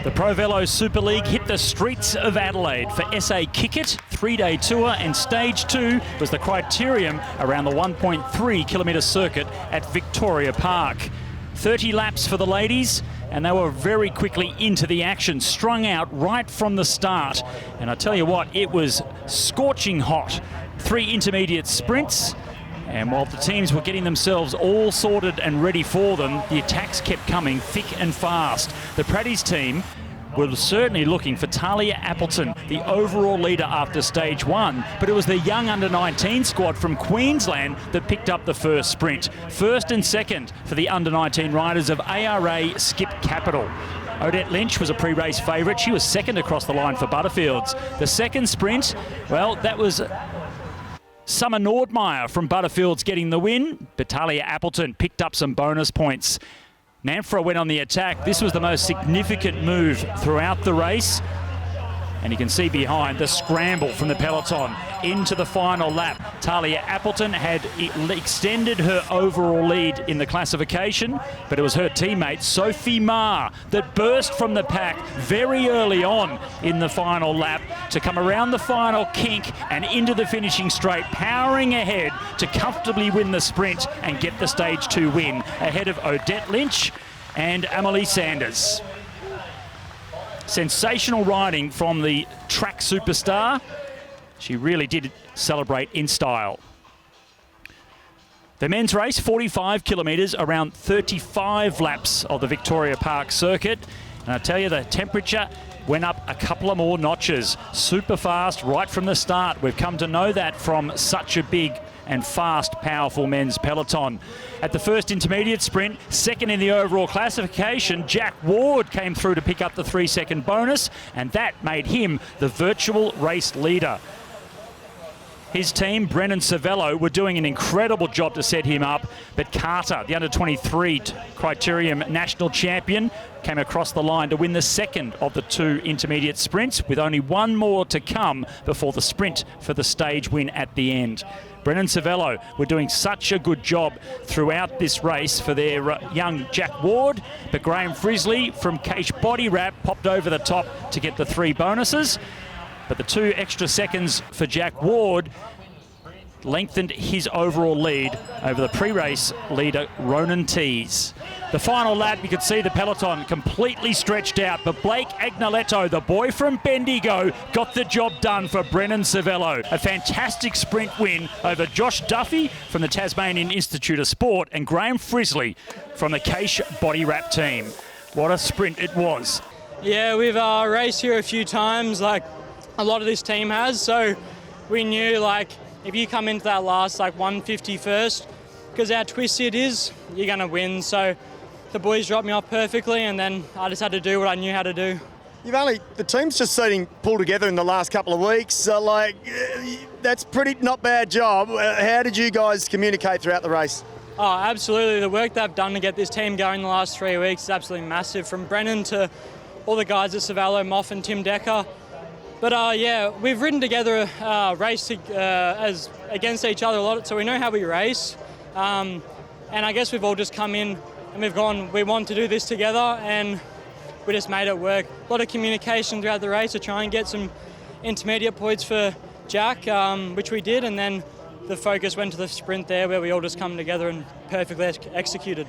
The ProVelo Super League hit the streets of Adelaide for SA Kickit, 3-day tour, and stage 2 was the Criterium around the 1.3 kilometre circuit at Victoria Park. 30 laps for the ladies, and they were very quickly into the action, strung out right from the start. And I tell you what, it was scorching hot. 3 intermediate sprints, and while the teams were getting themselves all sorted and ready for them, the attacks kept coming thick and fast. The Praddy's team were certainly looking for Talia Appleton, the overall leader after stage 1, but it was the young under-19 squad from Queensland that picked up the first sprint. First and second for the under-19 riders of ARA Skip Capital. Odette Lynch was a pre-race favourite. She was second across the line for Butterfields. The second sprint, well, that was Summer Nordmeyer from Butterfields getting the win, but Talia Appleton picked up some bonus points. Namfra went on the attack. This was the most significant move throughout the race. And you can see behind the scramble from the peloton into the final lap. Talia Appleton had extended her overall lead in the classification, but it was her teammate Sophie Marr that burst from the pack very early on in the final lap to come around the final kink and into the finishing straight, powering ahead to comfortably win the sprint and get the stage 2 win ahead of Odette Lynch and Amelie Sanders. Sensational riding from the track superstar. She really did celebrate in style. The men's race, 45 kilometres, around 35 laps of the Victoria Park circuit. And I tell you, the temperature went up a couple of more notches. Super fast right from the start. We've come to know that from such a big and fast, powerful men's peloton. At the first intermediate sprint, second in the overall classification, Jack Ward came through to pick up the 3-second bonus, and that made him the virtual race leader. His team, Brennan Cervello, were doing an incredible job to set him up, but Carter, the under-23 Criterium national champion, came across the line to win the second of the 2 intermediate sprints, with only one more to come before the sprint for the stage win at the end. Brennan Cervello were doing such a good job throughout this race for their young Jack Ward, but Graham Frisley from Case Body Wrap popped over the top to get the 3 bonuses. But the 2 extra seconds for Jack Ward lengthened his overall lead over the pre-race leader, Ronan Tees. The final lap, you could see the peloton completely stretched out, but Blake Angoletto, the boy from Bendigo, got the job done for Brennan Cervello. A fantastic sprint win over Josh Duffy from the Tasmanian Institute of Sport and Graham Frisley from the Case Body Wrap team. What a sprint it was. Yeah, we've raced here a few times, like a lot of this team has, so we knew, like, if you come into that last 150 first, because how twisty it is, you're going to win. So the boys dropped me off perfectly, and then I just had to do what I knew how to do. The team's just pulled together in the last couple of weeks. That's pretty not bad job. How did you guys communicate throughout the race? Oh, absolutely. The work they've done to get this team going the last 3 weeks is absolutely massive. From Brennan to all the guys at Cervello, Moff and Tim Decker. But yeah, we've ridden together race as against each other a lot, so we know how we race. And I guess we've all just come in and we've gone, we want to do this together, and we just made it work. A lot of communication throughout the race to try and get some intermediate points for Jack, which we did, and then the focus went to the sprint there where we all just come together and perfectly executed.